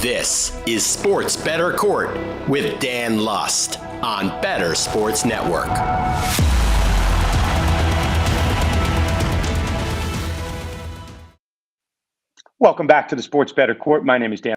This is Sports Bettor Court with Dan Lust on Bettor Sports Network. Welcome back to the Sports Bettor Court. My name is Dan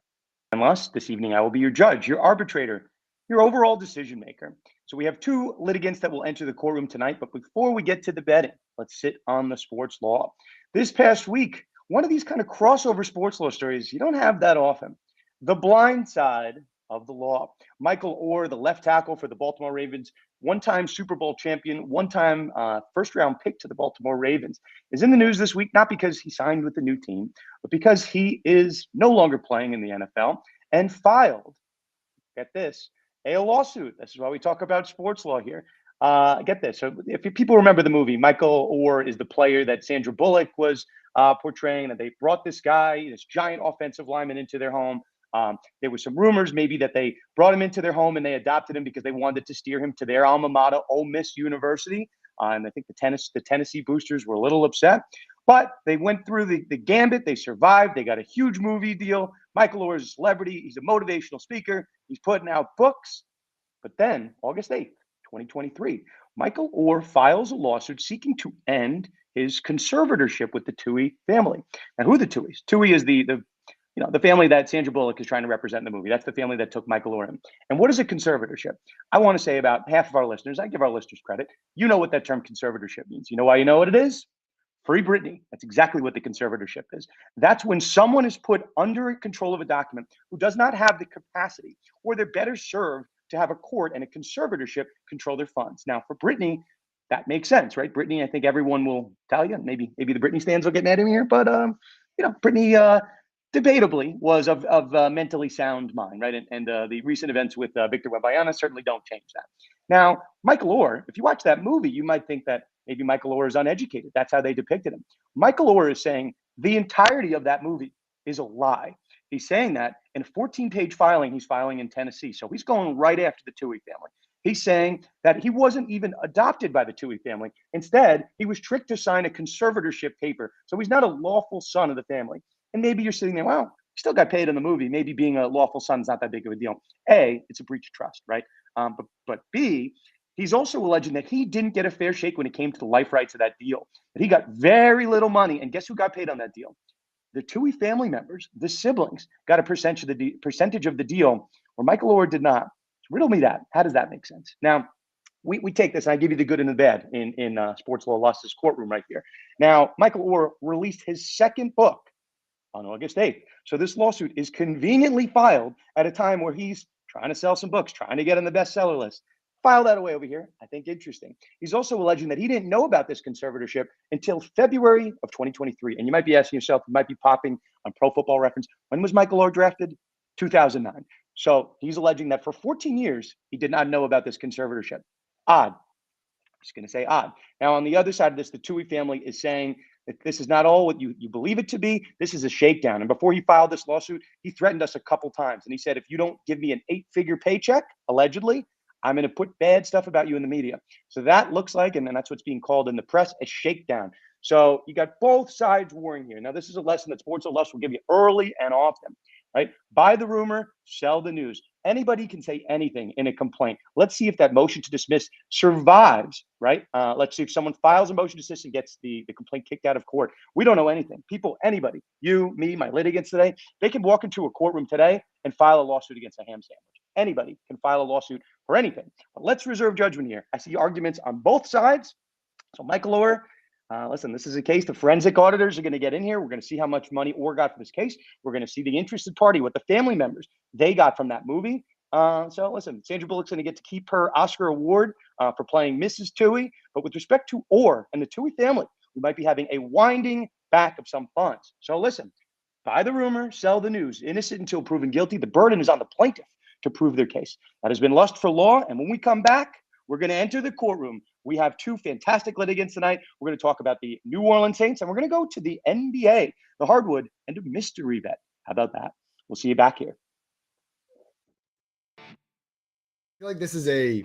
Lust. This evening I will be your judge, your arbitrator, your overall decision maker. So we have two litigants that will enter the courtroom tonight, but before we get to the betting, let's sit on the sports law. This past week, one of these kind of crossover sports law stories, you don't have that often. The blind side of the law. Michael Oher, the left tackle for the Baltimore Ravens, one-time Super Bowl champion, one-time first-round pick to the Baltimore Ravens, is in the news this week, not because he signed with the new team, but because he is no longer playing in the NFL and filed, get this, a lawsuit. This is why we talk about sports law here. Get this. So if people remember the movie, Michael Oher is the player that Sandra Bullock was portraying, that they brought this guy, this giant offensive lineman, into their home. There were some rumors maybe that they brought him into their home and they adopted him because they wanted to steer him to their alma mater, Ole Miss University. And I think the Tennessee boosters were a little upset. But they went through the gambit. They survived. They got a huge movie deal. Michael Oher is a celebrity. He's a motivational speaker. He's putting out books. But then, August 8th, 2023, Michael Oher files a lawsuit seeking to end his conservatorship with the Tuohy family. And who are the Tuohys? Tuohy is the family that Sandra Bullock is trying to represent in the movie. That's the family that took Michael Oher in. And what is a conservatorship? I want to say about half of our listeners, I give our listeners credit, you know what that term conservatorship means. You know why you know what it is? Free Britney. That's exactly what the conservatorship is. That's when someone is put under control of a document who does not have the capacity, or they're better served to have a court and a conservatorship control their funds. Now, for Britney, that makes sense, right? Britney, I think everyone will tell you. Maybe the Britney stands will get mad at me here, but Britney debatably was of mentally sound mind, right? And the recent events with Victor Wembanyama certainly don't change that. Now, Michael Oher, if you watch that movie, you might think that maybe Michael Oher is uneducated. That's how they depicted him. Michael Oher is saying the entirety of that movie is a lie. He's saying that in a 14-page filing he's filing in Tennessee. So he's going right after the Tuohy family. He's saying that he wasn't even adopted by the Tuohy family. Instead, he was tricked to sign a conservatorship paper. So he's not a lawful son of the family. And maybe you're sitting there, well, he still got paid in the movie. Maybe being a lawful son is not that big of a deal. A, it's a breach of trust, right? But B, he's also alleging that he didn't get a fair shake when it came to the life rights of that deal. That he got very little money. And guess who got paid on that deal? The Tuohy family members, the siblings, got a percentage of the deal where Michael Oher did not. Riddle me that. How does that make sense? Now, we take this, and I give you the good and the bad in Sports Law Lust's courtroom right here. Now, Michael Oher released his second book on August 8th. So this lawsuit is conveniently filed at a time where he's trying to sell some books, trying to get on the bestseller list. File that away over here. I think interesting. He's also alleging that he didn't know about this conservatorship until February of 2023. And you might be asking yourself, you might be popping on Pro Football Reference, when was Michael Oher drafted? 2009. So he's alleging that for 14 years, he did not know about this conservatorship. Odd. I'm just going to say odd. Now, on the other side of this, the Tuohy family is saying that this is not all what you believe it to be. This is a shakedown. And before he filed this lawsuit, he threatened us a couple times. And he said, if you don't give me an 8-figure paycheck, allegedly, I'm going to put bad stuff about you in the media. So that looks like, and that's what's being called in the press, a shakedown. So you got both sides warring here. Now, this is a lesson that Sports Lust will give you early and often, right? Buy the rumor, sell the news. Anybody can say anything in a complaint. Let's see if that motion to dismiss survives, right? Let's see if someone files a motion to dismiss and gets the complaint kicked out of court. We don't know anything. People, anybody, you, me, my litigants today, they can walk into a courtroom today and file a lawsuit against a ham sandwich. Anybody can file a lawsuit for anything. But let's reserve judgment here. I see arguments on both sides. So Michael Oher, listen, this is a case the forensic auditors are going to get in here. We're going to see how much money Oher got for this case. We're going to see the interested party, what the family members they got from that movie. So listen, Sandra Bullock's going to get to keep her Oscar award for playing Mrs. Tuohy. But with respect to Oher and the Tuohy family, we might be having a winding back of some funds. So listen, buy the rumor, sell the news. Innocent until proven guilty. The burden is on the plaintiff to prove their case. That has been Lust for Law. And when we come back, we're going to enter the courtroom. We have two fantastic litigants tonight. We're going to talk about the New Orleans Saints, and we're going to go to the NBA, the hardwood, and a mystery bet. How about that? We'll see you back here. I feel like this is a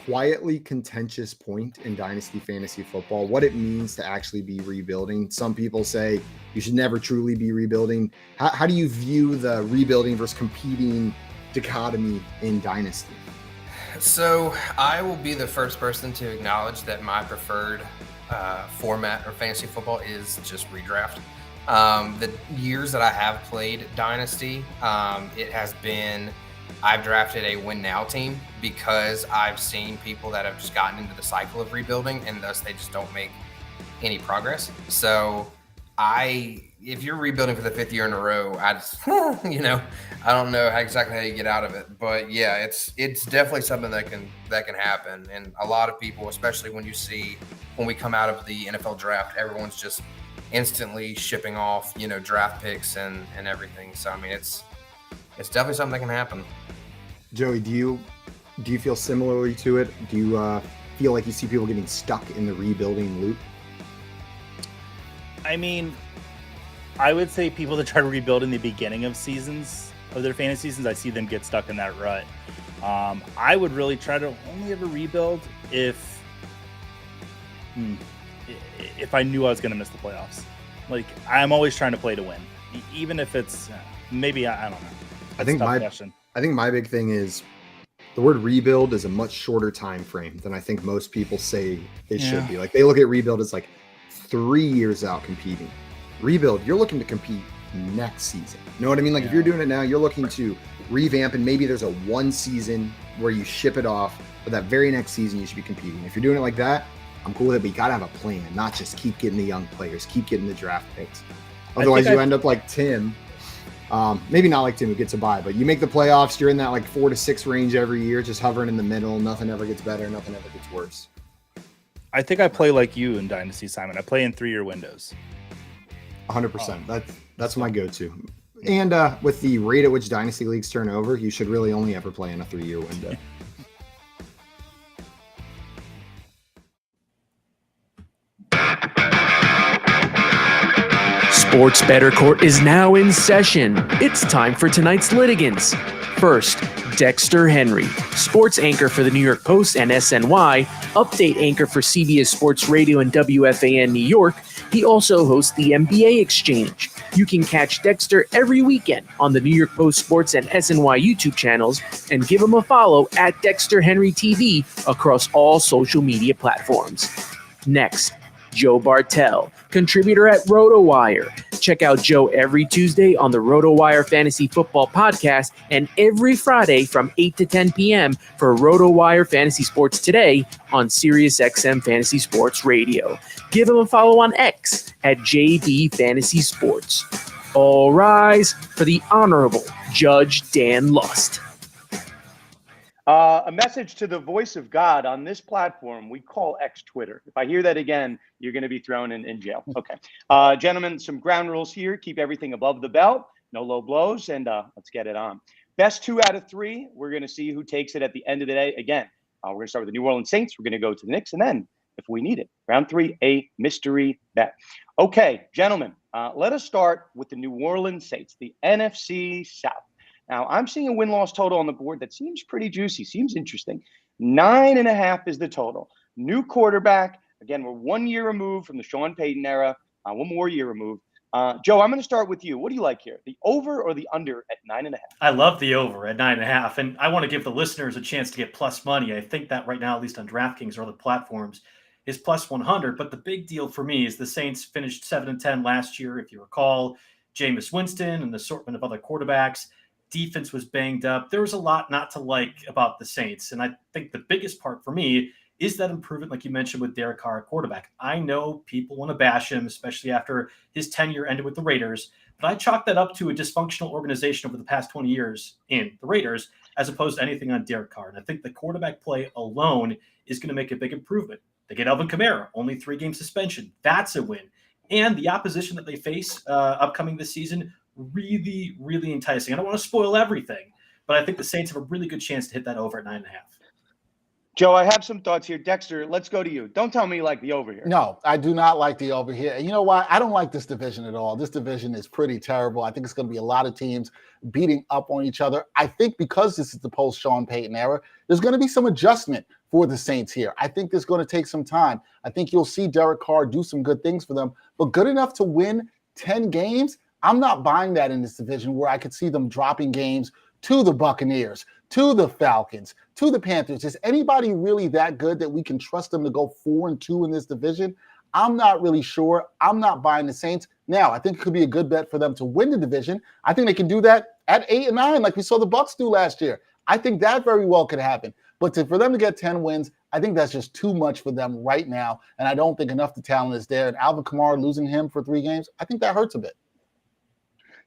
quietly contentious point in Dynasty Fantasy Football, what it means to actually be rebuilding. Some people say you should never truly be rebuilding. How do you view the rebuilding versus competing dichotomy in Dynasty? So I will be the first person to acknowledge that my preferred format of fantasy football is just redraft. The years that I have played Dynasty, it has been I've drafted a win now team because I've seen people that have just gotten into the cycle of rebuilding and thus they just don't make any progress. So if you're rebuilding for the 5th year in a row, I just, I don't know exactly how you get out of it, but yeah, it's definitely something that can happen. And a lot of people, especially when we come out of the NFL draft, everyone's just instantly shipping off, draft picks and everything. So, I mean, it's definitely something that can happen. Joey, do you feel similarly to it? Do you feel like you see people getting stuck in the rebuilding loop? I mean, I would say people that try to rebuild in the beginning of seasons, of their fantasy seasons, I see them get stuck in that rut. I would really try to only ever rebuild if I knew I was going to miss the playoffs. Like, I'm always trying to play to win, even if it's maybe I don't know. I think my big thing is the word rebuild is a much shorter time frame than I think most people say it should be. Like, they look at rebuild as like 3 years out competing. Rebuild, you're looking to compete next season. You know what I mean? Like, if you're doing it now, you're looking to revamp, and maybe there's a one season where you ship it off, but that very next season you should be competing. If you're doing it like that, I'm cool with it, but you got to have a plan, not just keep getting the young players, keep getting the draft picks. Otherwise, you end up like Tim. Maybe not like Tim who gets a bye, but you make the playoffs, you're in that like 4 to 6 range every year, just hovering in the middle. Nothing ever gets better, nothing ever gets worse. I think I play like you in Dynasty, Simon. I play in 3-year windows. 100%. That's my go-to. And with the rate at which Dynasty leagues turn over, you should really only ever play in a 3-year window. Sports Bettor Court is now in session. It's time for tonight's litigants. First, Dexter Henry, sports anchor for the New York Post and SNY, update anchor for CBS Sports Radio and WFAN New York. He also hosts the NBA Exchange. You can catch Dexter every weekend on the New York Post Sports and SNY YouTube channels and give him a follow at Dexter Henry TV across all social media platforms. Next, Joe Bartel, contributor at RotoWire. Check out Joe every Tuesday on the RotoWire Fantasy Football Podcast and every Friday from 8 to 10 p.m. for RotoWire Fantasy Sports Today on SiriusXM Fantasy Sports Radio. Give him a follow on X at JB Fantasy Sports. All rise for the Honorable Judge Dan Lust. A message to the voice of God on this platform we call X Twitter. If I hear that again, you're going to be thrown in jail. Okay. Gentlemen, some ground rules here. Keep everything above the belt. No low blows. And let's get it on. Best 2 out of 3. We're going to see who takes it at the end of the day. Again, we're going to start with the New Orleans Saints. We're going to go to the Knicks. And then, if we need it, round 3, a mystery bet. Okay, gentlemen, let us start with the New Orleans Saints, the NFC South. Now, I'm seeing a win-loss total on the board that seems pretty juicy, seems interesting. 9.5 is the total. New quarterback. Again, we're 1 year removed from the Sean Payton era. 1 more year removed. Joe, I'm going to start with you. What do you like here, the over or the under at 9.5? I love the over at 9.5, and I want to give the listeners a chance to get plus money. I think that right now, at least on DraftKings or other platforms, is plus 100. But the big deal for me is the Saints finished 7-10 last year. If you recall, Jameis Winston and the assortment of other quarterbacks. Defense was banged up. There was a lot not to like about the Saints. And I think the biggest part for me is that improvement, like you mentioned, with Derek Carr at quarterback. I know people want to bash him, especially after his tenure ended with the Raiders, but I chalk that up to a dysfunctional organization over the past 20 years in the Raiders, as opposed to anything on Derek Carr. And I think the quarterback play alone is going to make a big improvement. They get Alvin Kamara, only 3-game suspension. That's a win. And the opposition that they face upcoming this season, really, really enticing. I don't want to spoil everything, but I think the Saints have a really good chance to hit that over at 9.5. Joe, I have some thoughts here. Dexter, let's go to you. Don't tell me you like the over here. No, I do not like the over here. And you know why? I don't like this division at all. This division is pretty terrible. I think it's going to be a lot of teams beating up on each other. I think because this is the post-Sean Payton era, there's going to be some adjustment for the Saints here. I think it's going to take some time. I think you'll see Derek Carr do some good things for them, but good enough to win 10 games? I'm not buying that in this division where I could see them dropping games to the Buccaneers, to the Falcons, to the Panthers. Is anybody really that good that we can trust them to go 4-2 in this division? I'm not really sure. I'm not buying the Saints. Now, I think it could be a good bet for them to win the division. I think they can do that at 8-9, like we saw the Bucs do last year. I think that very well could happen. But for them to get 10 wins, I think that's just too much for them right now. And I don't think enough the talent is there. And Alvin Kamara, losing him for 3 games, I think that hurts a bit.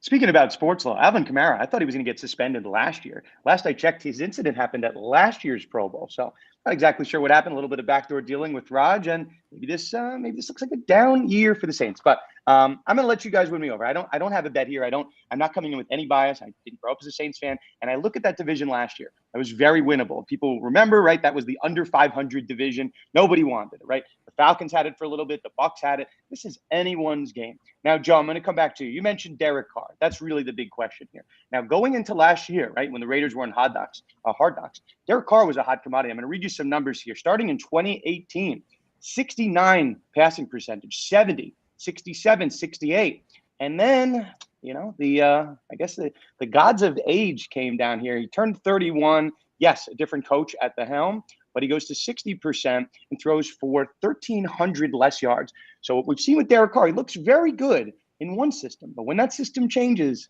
Speaking about sports law, Alvin Kamara, I thought he was going to get suspended last year. Last I checked, his incident happened at last year's Pro Bowl. So not exactly sure what happened. A little bit of backdoor dealing with Raj, and maybe this looks like a down year for the Saints. But I'm going to let you guys win me over. I don't have a bet here. I'm not coming in with any bias. I didn't grow up as a Saints fan, and I look at that division last year. It was very winnable. People remember, right? That was the under 500 division. Nobody wanted it, right? The Falcons had it for a little bit. The Bucs had it. This is anyone's game. Now, Joe, I'm going to come back to you. You mentioned Derek Carr. That's really the big question here. Now, going into last year, right, when the Raiders were on hard knocks, Derek Carr was a hot commodity. I'm going to read you some numbers here. Starting in 2018, 69 passing percentage, 70, 67, 68. And then, I guess the gods of age came down here. He turned 31. Yes, a different coach at the helm, but he goes to 60% and throws for 1,300 less yards. So what we've seen with Derek Carr, he looks very good in one system, but when that system changes,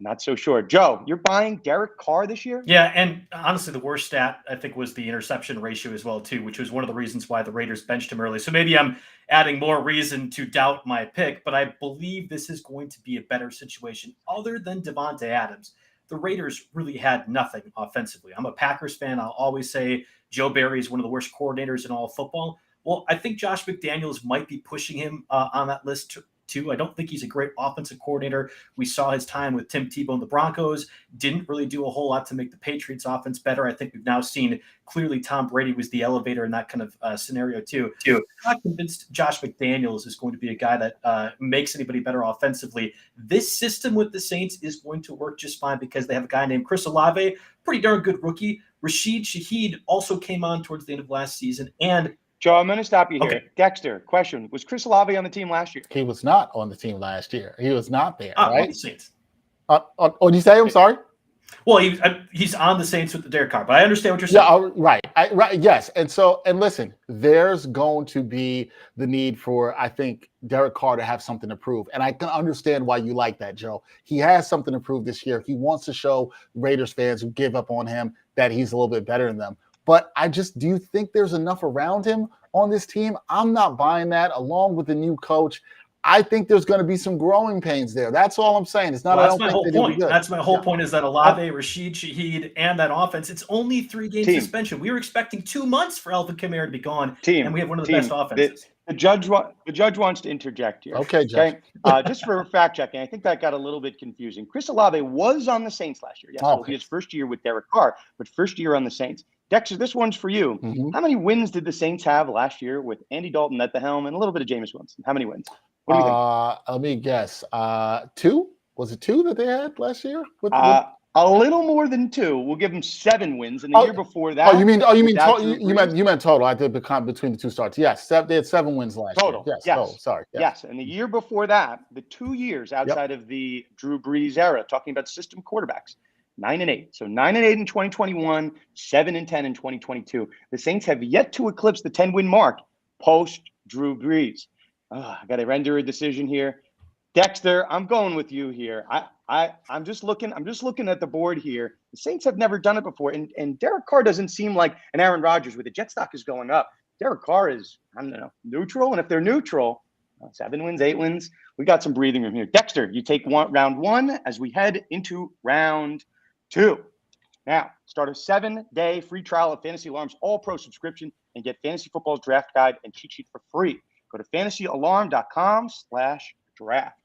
not so sure. Joe, you're buying Derek Carr this year? Yeah, and honestly, the worst stat, I think, was the interception ratio as well, too, which was one of the reasons why the Raiders benched him early. So maybe I'm adding more reason to doubt my pick, but I believe this is going to be a better situation other than Devontae Adams. The Raiders really had nothing offensively. I'm a Packers fan. I'll always say Joe Barry is one of the worst coordinators in all of football. Well, I think Josh McDaniels might be pushing him on that list too. I don't think he's a great offensive coordinator. We saw his time with Tim Tebow and the Broncos. Didn't really do a whole lot to make the Patriots offense better. I think we've now seen clearly Tom Brady was the elevator in that kind of scenario too. I'm not convinced Josh McDaniels is going to be a guy that makes anybody better offensively. This system with the Saints is going to work just fine because they have a guy named Chris Olave, pretty darn good rookie. Rashid Shaheed also came on towards the end of last season, and Joe, I'm going to stop you here. Okay. Dexter, question. Was Chris Olave on the team last year? He was not on the team last year. He was not there, on right? the Saints. Did you say? I'm sorry? Well, he's on the Saints with the Derek Carr, but I understand what you're saying. Yeah, right. Yes. And listen, there's going to be the need for, I think, Derek Carr to have something to prove. And I can understand why you like that, Joe. He has something to prove this year. He wants to show Raiders fans who give up on him that he's a little bit better than them. But do you think there's enough around him on this team? I'm not buying that. Along with the new coach, I think there's going to be some growing pains there. That's all I'm saying. It's not. Well, I don't think they're going to be good. That's my whole point. Is that Olave, Rashid Shaheed, and that offense? It's only 3 game suspension. We were expecting 2 months for Alvin Kamara to be gone, and we have one of the best offenses. The judge wants to interject here. Okay, Judge. Okay? Just for fact checking, I think that got a little bit confusing. Chris Olave was on the Saints last year. Yes, it'll be his first year with Derek Carr, but first year on the Saints. Dexter, this one's for you. Mm-hmm. How many wins did the Saints have last year with Andy Dalton at the helm and a little bit of Jameis Winston? How many wins? What do you think? Let me guess. 2? Was it 2 that they had last year? A little more than 2. We'll give them 7 wins. And the year before that. You meant total. I did between the 2 starts. Yes, they had 7 wins last year. Yes. Total. Sorry. Yes. And the year before that, the 2 years outside of the Drew Brees era, talking about system quarterbacks, 9-8. So 9-8 in 2021, 7-10 in 2022. The Saints have yet to eclipse the 10-win mark post Drew Brees. I got to render a decision here. Dexter, I'm going with you here. I'm just looking at the board here. The Saints have never done it before, and Derek Carr doesn't seem like an Aaron Rodgers where the jet stock is going up. Derek Carr is, neutral, and if they're neutral, 7 wins, 8 wins, we got some breathing room here. Dexter, you take round 1 as we head into round 2. Now, start a 7-day free trial of Fantasy Alarm's All-Pro subscription and get Fantasy Football's draft guide and cheat sheet for free. Go to fantasyalarm.com/draft.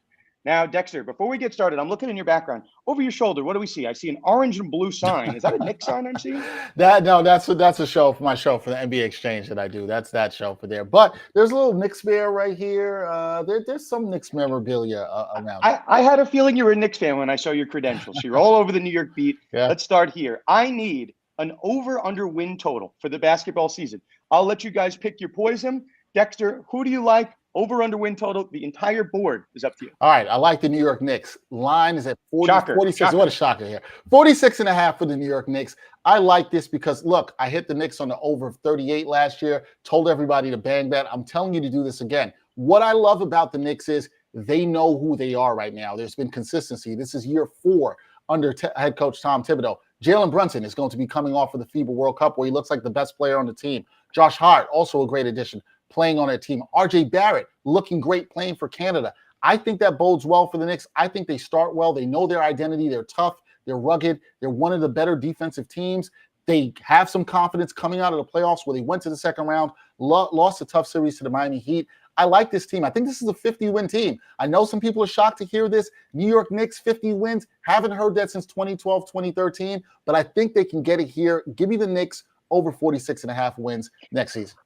Now, Dexter, before we get started, I'm looking in your background. Over your shoulder, what do we see? I see an orange and blue sign. Is that a Knicks sign I'm seeing? That's a show for my show for the NBA Exchange that I do. That's that show for there. But there's a little Knicks bear right here. There's some Knicks memorabilia around. I had a feeling you were a Knicks fan when I saw your credentials. You're all over the New York beat. Yeah. Let's start here. I need an over-under win total for the basketball season. I'll let you guys pick your poison. Dexter, who do you like? Over-under win total. The entire board is up to you. All right, I like the New York Knicks. Line is at 46. Shocker. What a shocker here. 46.5 for the New York Knicks. I like this because, look, I hit the Knicks on the over of 38 last year, told everybody to bang that. I'm telling you to do this again. What I love about the Knicks is they know who they are right now. There's been consistency. This is year 4 under head coach Tom Thibodeau. Jalen Brunson is going to be coming off of the FIBA World Cup where he looks like the best player on the team. Josh Hart, also a great addition, playing on a team. RJ Barrett, looking great playing for Canada. I think that bodes well for the Knicks. I think they start well. They know their identity. They're tough. They're rugged. They're one of the better defensive teams. They have some confidence coming out of the playoffs where they went to the second round, lost a tough series to the Miami Heat. I like this team. I think this is a 50-win team. I know some people are shocked to hear this. New York Knicks, 50 wins. Haven't heard that since 2012, 2013. But I think they can get it here. Give me the Knicks over 46.5 wins next season.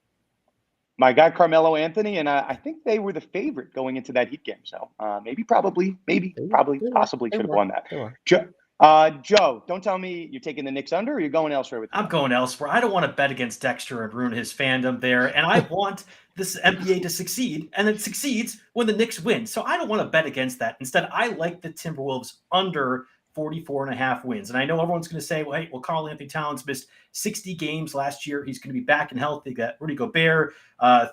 My guy Carmelo Anthony, and I think they were the favorite going into that Heat game. So possibly should have won that. Joe, don't tell me you're taking the Knicks under or you're going elsewhere with I'm going elsewhere. I don't want to bet against Dexter and ruin his fandom there. And I want this NBA to succeed, and it succeeds when the Knicks win. So I don't want to bet against that. Instead, I like the Timberwolves under 44.5 wins. And I know everyone's going to say, well, Karl Anthony Towns missed 60 games last year. He's going to be back and healthy. You got Rudy Gobert,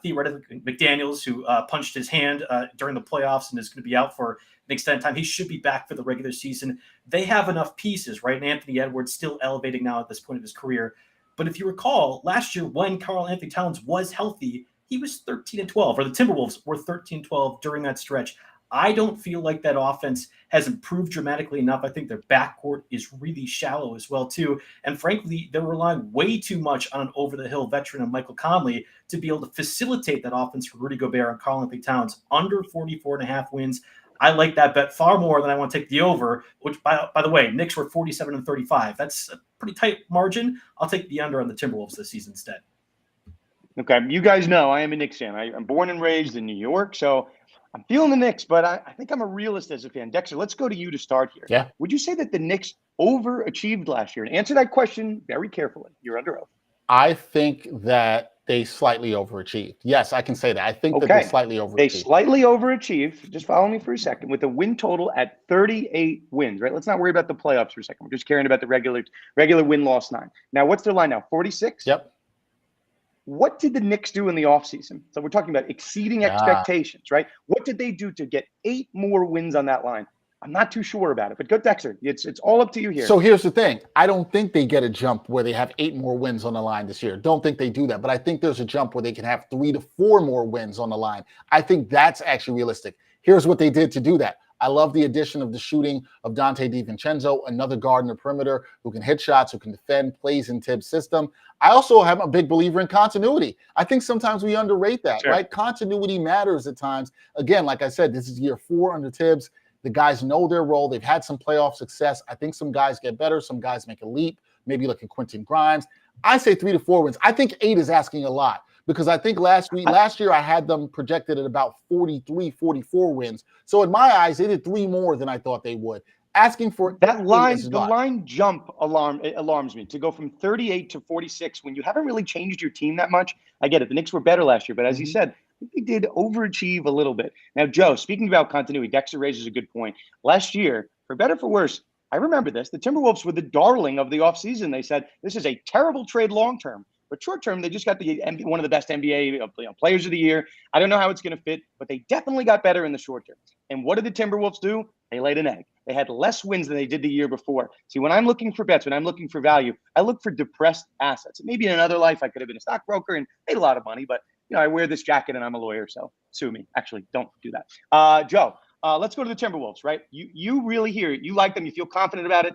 theoretically McDaniels, who punched his hand during the playoffs and is going to be out for an extended time. He should be back for the regular season. They have enough pieces, right? And Anthony Edwards still elevating now at this point of his career. But if you recall, last year when Karl Anthony Towns was healthy, he was 13-12, or the Timberwolves were 13-12 during that stretch. I don't feel like that offense has improved dramatically enough. I think their backcourt is really shallow as well, too. And frankly, they're relying way too much on an over-the-hill veteran of Michael Conley to be able to facilitate that offense for Rudy Gobert and Karl Anthony Towns. Under 44.5 wins. I like that bet far more than I want to take the over, which, by the way, Knicks were 47-35. That's a pretty tight margin. I'll take the under on the Timberwolves this season instead. Okay, you guys know I am a Knicks fan. I'm born and raised in New York, so I'm feeling the Knicks, but I think I'm a realist as a fan. Dexter, let's go to you to start here. Yeah. Would you say that the Knicks overachieved last year? And answer that question very carefully. You're under oath. I think that they slightly overachieved. Yes, I can say that. I think that they slightly overachieved. They slightly overachieved. Just follow me for a second. With a win total at 38 wins, right? Let's not worry about the playoffs for a second. We're just caring about the regular win-loss 9. Now, what's their line now? 46? Yep. What did the Knicks do in the offseason? So we're talking about exceeding expectations, right? What did they do to get 8 more wins on that line? I'm not too sure about it, but go Dexter. It's all up to you here. So here's the thing. I don't think they get a jump where they have 8 more wins on the line this year. Don't think they do that, but I think there's a jump where they can have 3 to 4 more wins on the line. I think that's actually realistic. Here's what they did to do that. I love the addition of the shooting of Dante DiVincenzo, another guard in the perimeter who can hit shots, who can defend, plays in Tibbs' system. I also am a big believer in continuity. I think sometimes we underrate that, right? Continuity matters at times. Again, like I said, this is year 4 under Tibbs. The guys know their role. They've had some playoff success. I think some guys get better. Some guys make a leap. Maybe look at Quentin Grimes. I say 3 to 4 wins. I think 8 is asking a lot because I think last year I had them projected at about 43, 44 wins. So in my eyes, they did 3 more than I thought they would. Asking for that line, the line jump alarms me to go from 38 to 46 when you haven't really changed your team that much. I get it. The Knicks were better last year, but as you said, they did overachieve a little bit. Now, Joe, speaking about continuity, Dexter raises a good point. Last year, for better or for worse, I remember this. The Timberwolves were the darling of the offseason. They said, this is a terrible trade long-term. But short-term, they just got one of the best NBA players of the year. I don't know how it's going to fit, but they definitely got better in the short term. And what did the Timberwolves do? They laid an egg. They had less wins than they did the year before. See, when I'm looking for bets, when I'm looking for value, I look for depressed assets. Maybe in another life, I could have been a stockbroker and made a lot of money, but I wear this jacket and I'm a lawyer, so sue me. Actually, don't do that. Joe, let's go to the Timberwolves, right? You really hear it. You like them. You feel confident about it.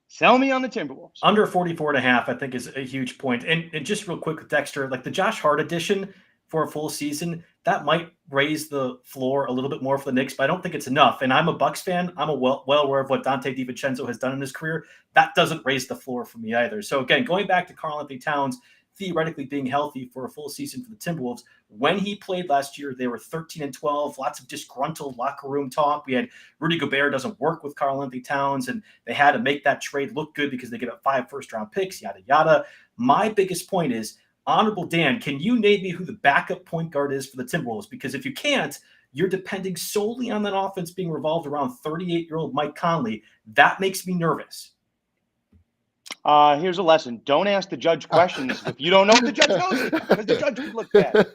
Sell me on the Timberwolves. Under 44.5, I think, is a huge point. And just real quick with Dexter, like the Josh Hart addition for a full season, that might raise the floor a little bit more for the Knicks, but I don't think it's enough. And I'm a Bucks fan. I'm well aware of what Dante DiVincenzo has done in his career. That doesn't raise the floor for me either. So again, going back to Karl Anthony Towns, theoretically being healthy for a full season for the Timberwolves. When he played last year, they were 13-12, lots of disgruntled locker room talk. We had Rudy Gobert doesn't work with Karl-Anthony Towns, and they had to make that trade look good because they get up 5 first-round picks, yada, yada. My biggest point is, Honorable Dan, can you name me who the backup point guard is for the Timberwolves? Because if you can't, you're depending solely on that offense being revolved around 38-year-old Mike Conley. That makes me nervous. Here's a lesson. Don't ask the judge questions if you don't know if the judge knows it, because the judge would look bad.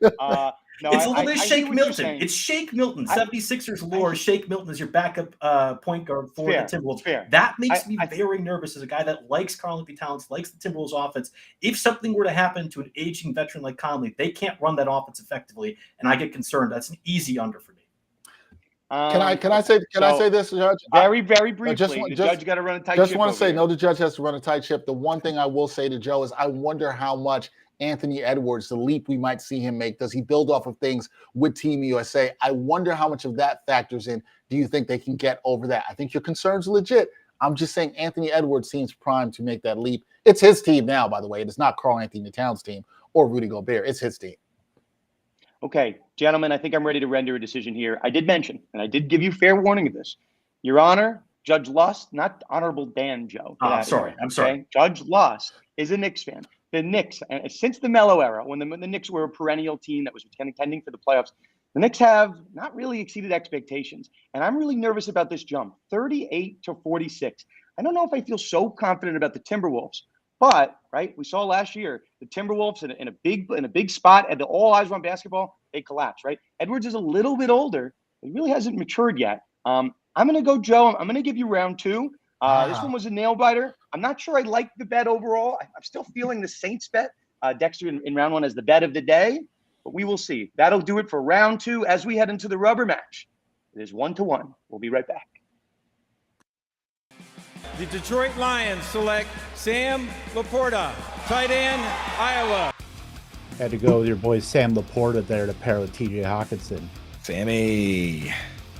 No, it's a little bit Shake Milton. It's Shake Milton. 76ers lore. Shake Milton is your backup point guard for the Timberwolves. Fair. That makes me very nervous as a guy that likes Karl-Anthony Towns, likes the Timberwolves offense. If something were to happen to an aging veteran like Conley, they can't run that offense effectively, and I get concerned. That's an easy under for me. Can I say this, Judge? Very briefly. The judge got to run a tight ship. Just want to say, no, the judge has to run a tight ship. The one thing I will say to Joe is I wonder how much Anthony Edwards, the leap we might see him make, does he build off of things with Team USA? I wonder how much of that factors in. Do you think they can get over that? I think your concern's legit. I'm just saying Anthony Edwards seems primed to make that leap. It's his team now, by the way. It is not Karl-Anthony Towns' team or Rudy Gobert. It's his team. Okay, gentlemen, I think I'm ready to render a decision here. I did mention, and I did give you fair warning of this. Your Honor, Judge Lust, not Honorable Dan, Joe. I'm sorry. Judge Lust is a Knicks fan. The Knicks, since the Melo era, when the Knicks were a perennial team that was contending for the playoffs, the Knicks have not really exceeded expectations. And I'm really nervous about this jump, 38-46. I don't know if I feel so confident about the Timberwolves. But we saw last year the Timberwolves in a big spot at the all eyes on basketball, they collapsed. Right, Edwards is a little bit older; he really hasn't matured yet. I'm going to go, Joe. I'm going to give you round 2. This one was a nail biter. I'm not sure I like the bet overall. I'm still feeling the Saints bet. Dexter in round 1 as the bet of the day, but we will see. That'll do it for round 2 as we head into the rubber match. It is 1-1. We'll be right back. The Detroit Lions select Sam Laporta, tight end, Iowa. Had to go with your boy Sam Laporta there to pair with TJ Hawkinson. Sammy,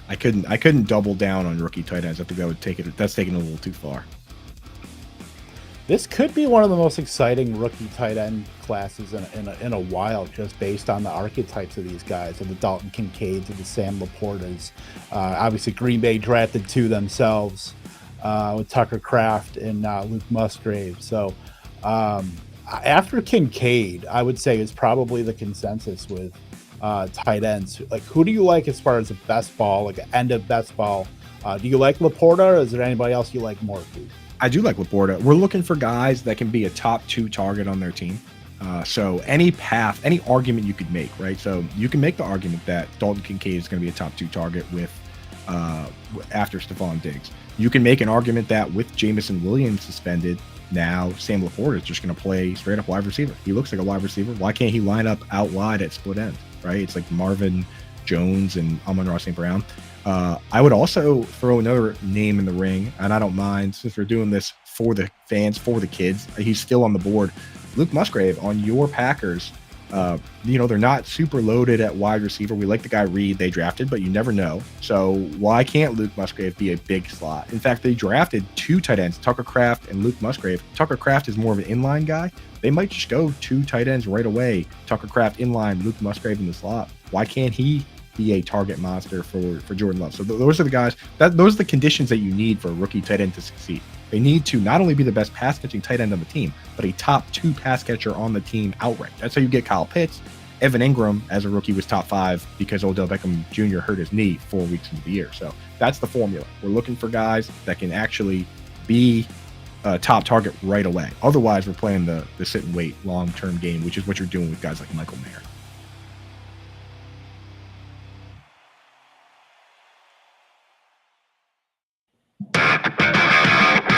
I couldn't double down on rookie tight ends. I think that would take it. That's taking it a little too far. This could be one of the most exciting rookie tight end classes in a while, just based on the archetypes of these guys, and the Dalton Kincaids and the Sam Laportas. Obviously, Green Bay drafted 2 themselves. With Tucker Kraft and Luke Musgrave. So after Kincaid, I would say is probably the consensus with tight ends. Like, who do you like as far as the best ball, like an end of best ball? Do you like Laporta, or is there anybody else you like more? I do like Laporta. We're looking for guys that can be a top 2 target on their team. So any path, any argument you could make, right? So you can make the argument that Dalton Kincaid is going to be a top 2 target with after Stephon Diggs. You can make an argument that with Jamison Williams suspended, now Sam Laporta is just going to play straight up wide receiver. He looks like a wide receiver. Why can't he line up out wide at split end, right? It's like Marvin Jones and Amon-Ra St. Brown. I would also throw another name in the ring, and I don't mind, since we're doing this for the fans, for the kids. He's still on the board. Luke Musgrave on your Packers. They're not super loaded at wide receiver. We like the guy Reed they drafted, but you never know. So why can't Luke Musgrave be a big slot? In fact, they drafted 2 tight ends, Tucker Kraft and Luke Musgrave. Tucker Kraft is more of an inline guy. They might just go 2 tight ends right away. Tucker Kraft inline, Luke Musgrave in the slot. Why can't he be a target monster for Jordan Love? So those are the guys, those are the conditions that you need for a rookie tight end to succeed. They need to not only be the best pass catching tight end on the team, but a top 2 pass catcher on the team outright. That's how you get Kyle Pitts. Evan Ingram as a rookie was top 5 because Odell Beckham Jr. hurt his knee 4 weeks into the year. So that's the formula. We're looking for guys that can actually be a top target right away. Otherwise, we're playing the sit and wait long-term game, which is what you're doing with guys like Michael Oher.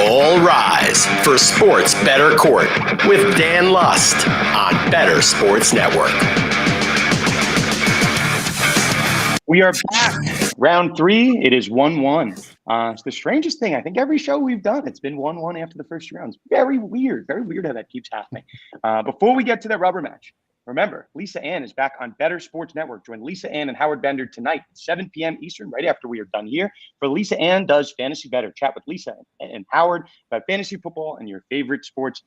All rise for Sports Bettor Court with Dan Lust on Bettor Sports Network. We are back. Round 3. It is 1-1. It's the strangest thing. I think every show we've done, it's been 1-1 after the first 2 rounds. Very weird. Very weird how that keeps happening. Before we get to that rubber match, remember, Lisa Ann is back on Bettor Sports Network. Join Lisa Ann and Howard Bender tonight at 7 p.m. Eastern, right after we are done here. For Lisa Ann Does Fantasy Better. Chat with Lisa and Howard about fantasy football and your favorite sports.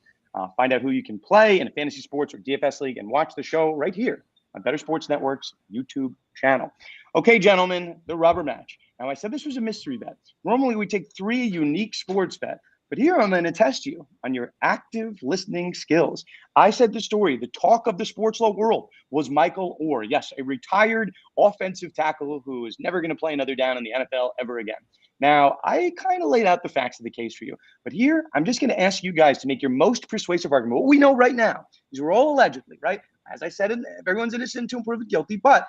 Find out who you can play in a fantasy sports or DFS league and watch the show right here on Better Sports Network's YouTube channel. Okay, gentlemen, the rubber match. Now, I said this was a mystery bet. Normally, we take 3 unique sports bet, but here I'm going to test you on your active listening skills. I said the story, the talk of the sports law world was Michael Oher. Yes, a retired offensive tackle who is never going to play another down in the NFL ever again. Now, I kind of laid out the facts of the case for you, but here I'm just going to ask you guys to make your most persuasive argument. What we know right now is we're all allegedly, right? As I said, everyone's innocent until proven guilty, but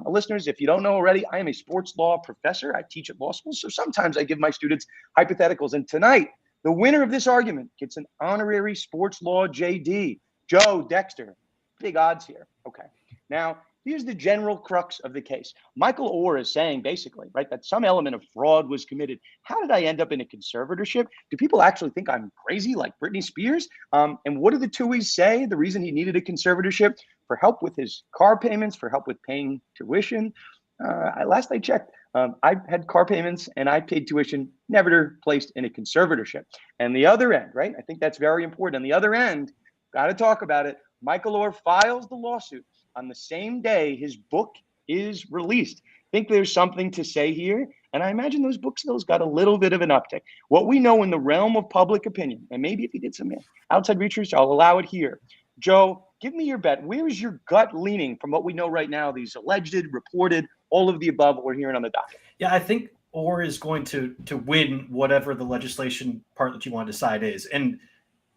listeners, if you don't know already, I am a sports law professor. I teach at law school, so sometimes I give my students hypotheticals. And tonight, the winner of this argument gets an honorary sports law JD. Joe, Dexter, big odds here. Okay. Now, here's the general crux of the case. Michael Oher is saying basically, right, that some element of fraud was committed. How did I end up in a conservatorship? Do people actually think I'm crazy like Britney Spears? And what did the Tuohys say? The reason he needed a conservatorship? For help with his car payments, for help with paying tuition. Last I checked, I had car payments and I paid tuition, never placed in a conservatorship. And the other end, right? I think that's very important. On the other end, got to talk about it. Michael Oher files the lawsuit on the same day his book is released. I think there's something to say here. And I imagine those book sales got a little bit of an uptick. What we know in the realm of public opinion, and maybe if he did some outside research, I'll allow it here. Joe, give me your bet. Where is your gut leaning from what we know right now, these alleged, reported, all of the above, what we're hearing on the docket? Yeah, I think Oher is going to win whatever the legislation part that you want to decide is. And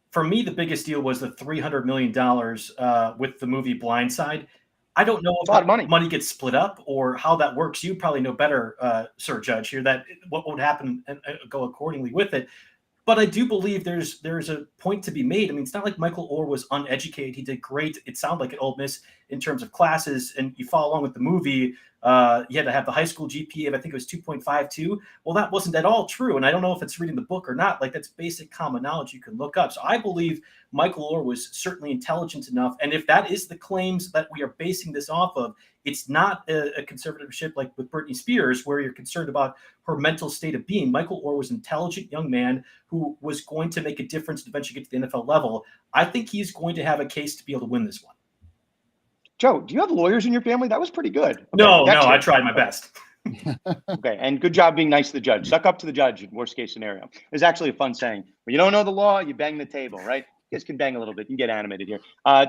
for me, the biggest deal was the $300 million with the movie Blindside. I don't know if a lot of money gets split up or how that works. You probably know better, Sir Judge, here, that what would happen and go accordingly with it. But I do believe there's a point to be made. I mean, it's not like Michael Oher was uneducated. He did great. It sounded like at Ole Miss in terms of classes, and you follow along with the movie. He had to have the high school GPA of, I think it was 2.52. Well, that wasn't at all true. And I don't know if it's reading the book or not. Like, that's basic common knowledge you can look up. So I believe Michael Oher was certainly intelligent enough. And if that is the claims that we are basing this off of, it's not a conservatorship like with Britney Spears, where you're concerned about her mental state of being. Michael Oher was an intelligent young man who was going to make a difference and eventually get to the NFL level. I think he's going to have a case to be able to win this one. Joe, do you have lawyers in your family? That was pretty good. Okay, No, I tried my best. Okay, and good job being nice to the judge. Suck up to the judge in worst case scenario. It's actually a fun saying. When you don't know the law, you bang the table, right? You guys can bang a little bit. You can get animated here.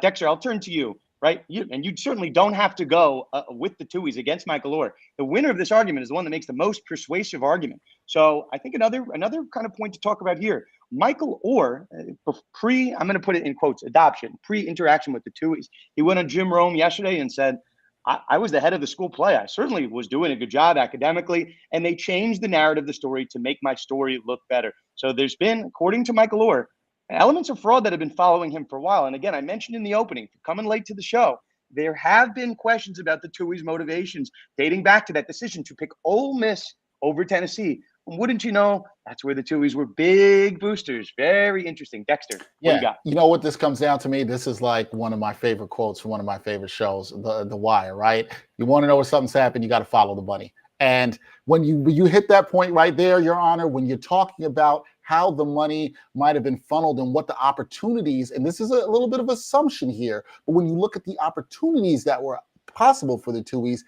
Dexter, I'll turn to you, right? You certainly don't have to go with the Tuohys against Michael Oher. The winner of this argument is the one that makes the most persuasive argument. So I think another kind of point to talk about here. Michael Oher, I'm going to put it in quotes, adoption, pre-interaction with the Tuohys. He went on Jim Rome yesterday and said, I was the head of the school play. I certainly was doing a good job academically, and they changed the narrative of the story to make my story look better. So there's been, according to Michael Oher, elements of fraud that have been following him for a while. And again, I mentioned in the opening, coming late to the show, there have been questions about the Tuohys' motivations dating back to that decision to pick Ole Miss over Tennessee. And wouldn't you know, that's where the Tuohys were big boosters. Very interesting. Dexter, what do you got? You know what this comes down to me? This is like one of my favorite quotes from one of my favorite shows, The Wire, right? You want to know where something's happened, you got to follow the money. And when you hit that point right there, Your Honor, when you're talking about how the money might have been funneled and what the opportunities, and this is a little bit of assumption here, but when you look at the opportunities that were possible for the Tuohys,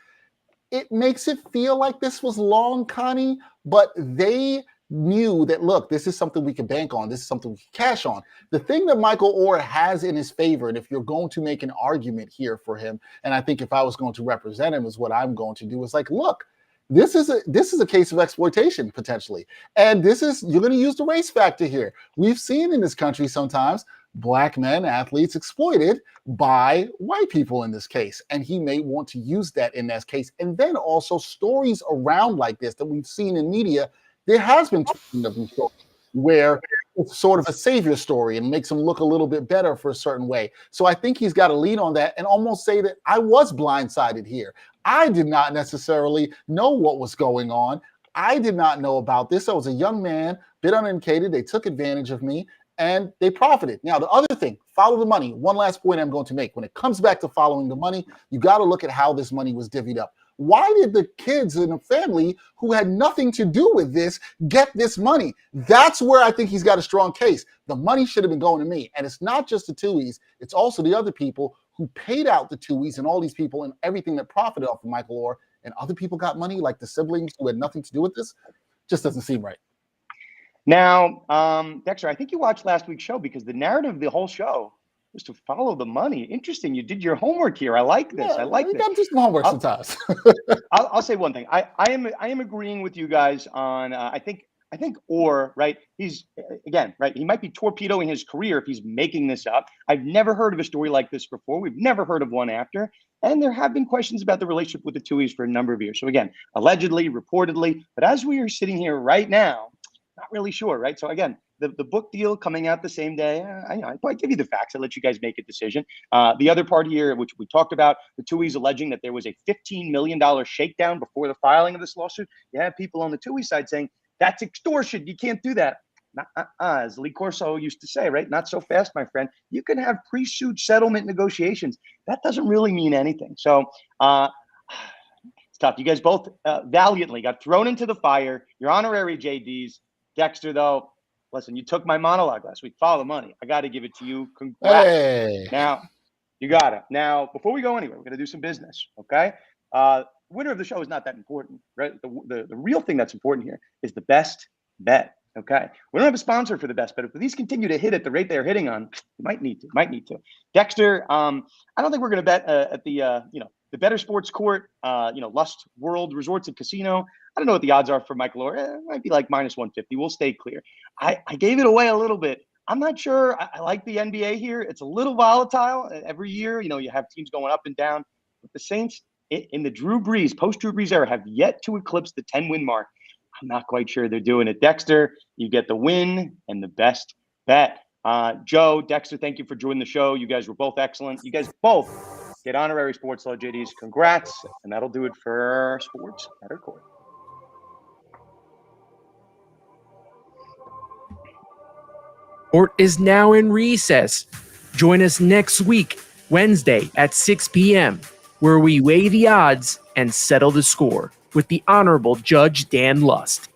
it makes it feel like this was long, Connie, but they knew that, look, this is something we can bank on. This is something we can cash on. The thing that Michael Oher has in his favor, and if you're going to make an argument here for him, and I think if I was going to represent him is what I'm going to do, is like, look, this is a case of exploitation potentially. And you're going to use the race factor here. We've seen in this country sometimes Black men, athletes exploited by white people in this case. And he may want to use that in this case. And then also stories around like this that we've seen in media, there has been where it's sort of a savior story and makes him look a little bit better for a certain way. So I think he's got to lean on that and almost say that I was blindsided here. I did not necessarily know what was going on. I did not know about this. I was a young man, bit uneducated. They took advantage of me and they profited. Now, the other thing, follow the money. One last point I'm going to make. When it comes back to following the money, you got to look at how this money was divvied up. Why did the kids in the family who had nothing to do with this get this money? That's where I think he's got a strong case. The money should have been going to me. And it's not just the Tuohys, it's also the other people who paid out the Tuohys and all these people and everything that profited off of Michael Oher, and other people got money, like the siblings who had nothing to do with this. Just doesn't seem right. Now, Dexter, I think you watched last week's show because the narrative of the whole show was to follow the money. Interesting. You did your homework here. I like this. Yeah, I like this. You got to do some homework sometimes. I'll say one thing. I am agreeing with you guys on. I think Oher, right? He's again, right. He might be torpedoing his career if he's making this up. I've never heard of a story like this before. We've never heard of one after. And there have been questions about the relationship with the Tuohys for a number of years. So again, allegedly, reportedly, but as we are sitting here right now, not really sure, right? So again, the book deal coming out the same day. I give you the facts. I let you guys make a decision. The other part here, which we talked about, the Tuohys alleging that there was a $15 million shakedown before the filing of this lawsuit. You have people on the Tuohy side saying that's extortion. You can't do that. As Lee Corso used to say, right? Not so fast, my friend. You can have pre-suit settlement negotiations. That doesn't really mean anything. So it's tough. You guys both valiantly got thrown into the fire. Your honorary JDs. Dexter, though, listen, you took my monologue last week. Follow the money. I got to give it to you. Congrats. Hey. Now, you got it. Now, before we go anywhere, we're going to do some business, okay? Winner of the show is not that important, right? The real thing that's important here is the best bet, okay? We don't have a sponsor for the best bet. If these continue to hit at the rate they're hitting on, you might need to. Dexter, I don't think we're going to bet at the Bettor Sports Court, Lust World Resorts and Casino. I don't know what the odds are for Michael Oher. It might be like minus 150. We'll stay clear. I gave it away a little bit. I'm not sure. I like the NBA here. It's a little volatile every year. You have teams going up and down. But the Saints in the post-Drew Brees era have yet to eclipse the 10-win mark. I'm not quite sure they're doing it. Dexter, you get the win and the best bet. Joe, Dexter, thank you for joining the show. You guys were both excellent. You guys both get honorary Sports Law JDs. Congrats. And that'll do it for Sports Bettor Court. Court is now in recess. Join us next week, Wednesday at 6 p.m., where we weigh the odds and settle the score with the Honorable Judge Dan Lust.